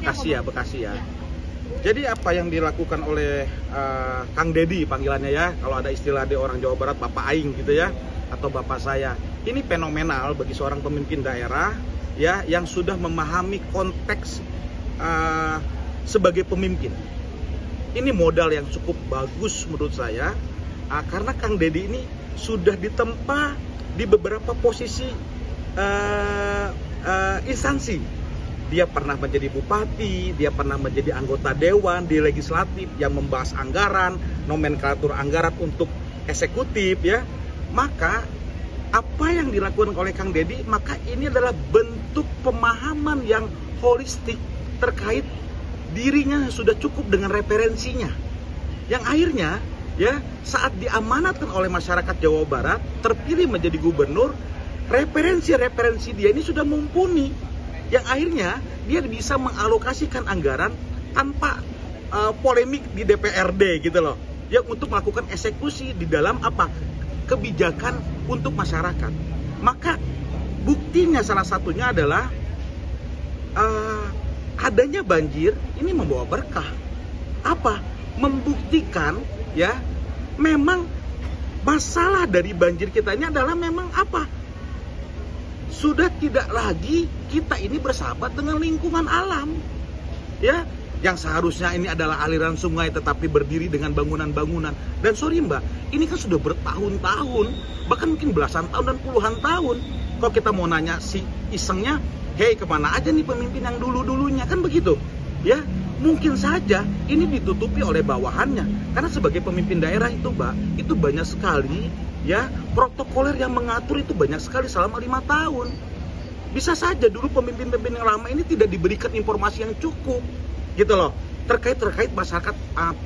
Bekasi ya, Bekasi ya. Jadi apa yang dilakukan oleh Kang Deddy panggilannya ya, kalau ada istilah di orang Jawa Barat Bapak Aing gitu ya, atau Bapak saya, ini fenomenal bagi seorang pemimpin daerah ya yang sudah memahami konteks sebagai pemimpin. Ini modal yang cukup bagus menurut saya, karena Kang Deddy ini sudah ditempa di beberapa posisi instansi. Dia pernah menjadi bupati, dia pernah menjadi anggota dewan di legislatif yang membahas anggaran, nomenklatur anggaran untuk eksekutif ya. Maka apa yang dilakukan oleh Kang Deddy, maka ini adalah bentuk pemahaman yang holistik terkait dirinya sudah cukup dengan referensinya. Yang akhirnya ya saat diamanatkan oleh masyarakat Jawa Barat terpilih menjadi gubernur, referensi dia ini sudah mumpuni. Yang akhirnya dia bisa mengalokasikan anggaran tanpa polemik di DPRD gitu loh. Ya untuk melakukan eksekusi di dalam apa? Kebijakan untuk masyarakat. Maka buktinya salah satunya adalah adanya banjir ini membawa berkah. Apa? Membuktikan ya memang masalah dari banjir kita ini adalah memang apa? Sudah tidak lagi kita ini bersahabat dengan lingkungan alam ya, yang seharusnya ini adalah aliran sungai tetapi berdiri dengan bangunan-bangunan. Dan sorry mbak, ini kan sudah bertahun-tahun, bahkan mungkin belasan tahun dan puluhan tahun. Kalau kita mau nanya si isengnya, hei kemana aja nih pemimpin yang dulu-dulunya, kan begitu ya. Mungkin saja ini ditutupi oleh bawahannya, karena sebagai pemimpin daerah itu mbak, itu banyak sekali ya protokoler yang mengatur, itu banyak sekali selama 5 tahun. Bisa saja dulu pemimpin-pemimpin yang lama ini tidak diberikan informasi yang cukup gitu loh terkait masyarakat,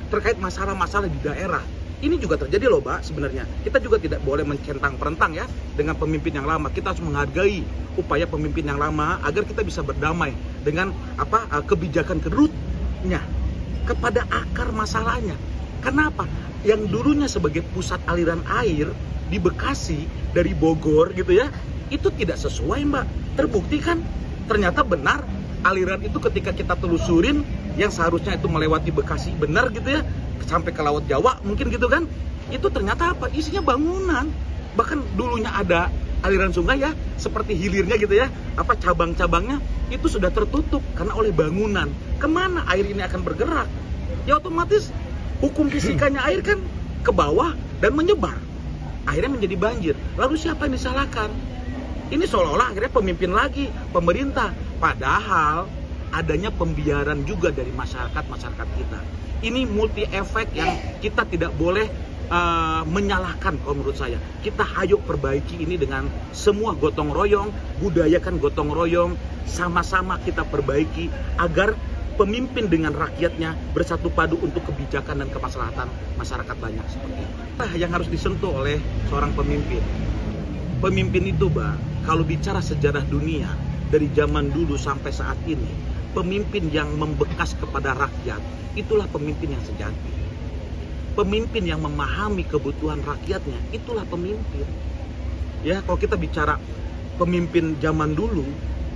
terkait masalah-masalah di daerah. Ini juga terjadi loh mbak sebenarnya. Kita juga tidak boleh mencentang-perentang ya dengan pemimpin yang lama. Kita harus menghargai upaya pemimpin yang lama agar kita bisa berdamai dengan kebijakan kerutnya kepada akar masalahnya. Kenapa? Yang dulunya sebagai pusat aliran air di Bekasi dari Bogor gitu ya, itu tidak sesuai mbak. Terbukti kan ternyata benar aliran itu ketika kita telusurin yang seharusnya itu melewati Bekasi benar gitu ya sampai ke Laut Jawa mungkin gitu kan, itu ternyata apa? Isinya bangunan. Bahkan dulunya ada aliran sungai ya seperti hilirnya gitu ya, cabang-cabangnya itu sudah tertutup karena oleh bangunan. Kemana air ini akan bergerak? Ya otomatis hukum fisikanya air kan ke bawah dan menyebar, akhirnya menjadi banjir. Lalu siapa yang disalahkan? Ini seolah-olah akhirnya pemimpin lagi, pemerintah. Padahal adanya pembiaran juga dari masyarakat kita. Ini multi efek yang kita tidak boleh menyalahkan kalau menurut saya. Kita hayuk perbaiki ini dengan semua gotong royong, budayakan gotong royong, sama-sama kita perbaiki agar pemimpin dengan rakyatnya bersatu padu untuk kebijakan dan kemaslahatan masyarakat banyak seperti itu. Yang harus disentuh oleh seorang pemimpin. Pemimpin itu, Mbak, kalau bicara sejarah dunia dari zaman dulu sampai saat ini, pemimpin yang membekas kepada rakyat, itulah pemimpin yang sejati. Pemimpin yang memahami kebutuhan rakyatnya, itulah pemimpin. Ya, kalau kita bicara pemimpin zaman dulu,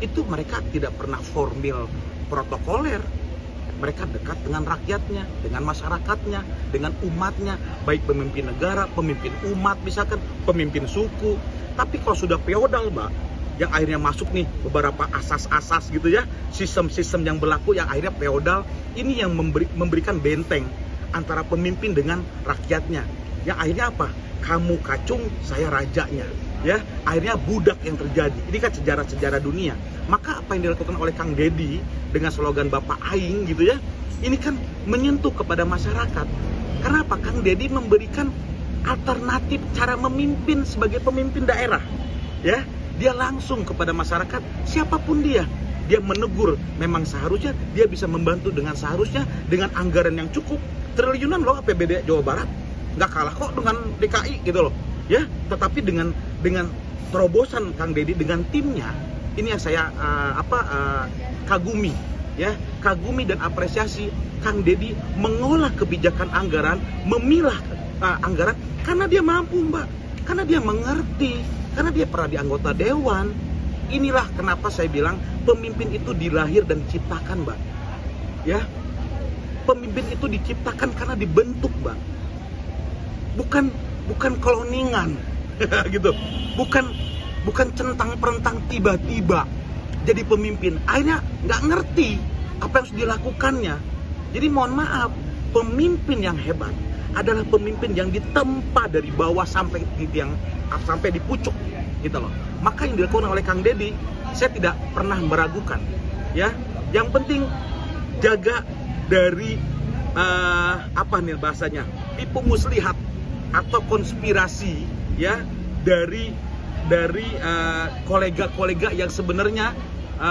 itu mereka tidak pernah formal protokoler. Mereka dekat dengan rakyatnya, dengan masyarakatnya, dengan umatnya, baik pemimpin negara, pemimpin umat, misalkan pemimpin suku. Tapi kalau sudah feodal, Mbak, yang akhirnya masuk nih beberapa asas-asas gitu ya, sistem-sistem yang berlaku yang akhirnya feodal, ini yang memberikan benteng antara pemimpin dengan rakyatnya. Yang akhirnya apa? Kamu kacung, saya rajanya. Ya, akhirnya budak yang terjadi. Ini kan sejarah-sejarah dunia. Maka apa yang dilakukan oleh Kang Deddy dengan slogan Bapak Aing gitu ya, ini kan menyentuh kepada masyarakat. Kenapa? Kang Deddy memberikan alternatif cara memimpin sebagai pemimpin daerah. Ya, dia langsung kepada masyarakat, siapapun dia menegur. Memang seharusnya dia bisa membantu dengan seharusnya dengan anggaran yang cukup triliunan loh APBD Jawa Barat. Nggak kalah kok dengan DKI gitu loh. Ya, tetapi dengan terobosan Kang Deddy dengan timnya, ini yang saya kagumi, ya, kagumi dan apresiasi. Kang Deddy mengolah kebijakan anggaran, memilah anggaran karena dia mampu, Mbak, karena dia mengerti, karena dia pernah di anggota dewan. Inilah kenapa saya bilang pemimpin itu dilahir dan diciptakan, Mbak. ya. Pemimpin itu diciptakan karena dibentuk, Bang. Bukan kloningan. Gitu. Bukan centang-perentang tiba-tiba jadi pemimpin. Akhirnya nggak ngerti apa yang harus dilakukannya. Jadi mohon maaf, pemimpin yang hebat adalah pemimpin yang ditempa dari bawah sampai di pucuk, gitu loh. Maka yang dilakukan oleh Kang Deddy, saya tidak pernah meragukan, ya. Yang penting jaga dari apa nih bahasanya, tipu muslihat atau konspirasi, ya, dari kolega-kolega yang sebenarnya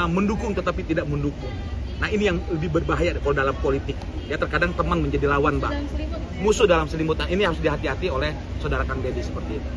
mendukung tetapi tidak mendukung. Nah, ini yang lebih berbahaya kalau dalam politik. Ya, terkadang teman menjadi lawan, Bang. Musuh dalam selimut. Nah, ini harus dihati-hati oleh saudara Kang Deddy seperti itu.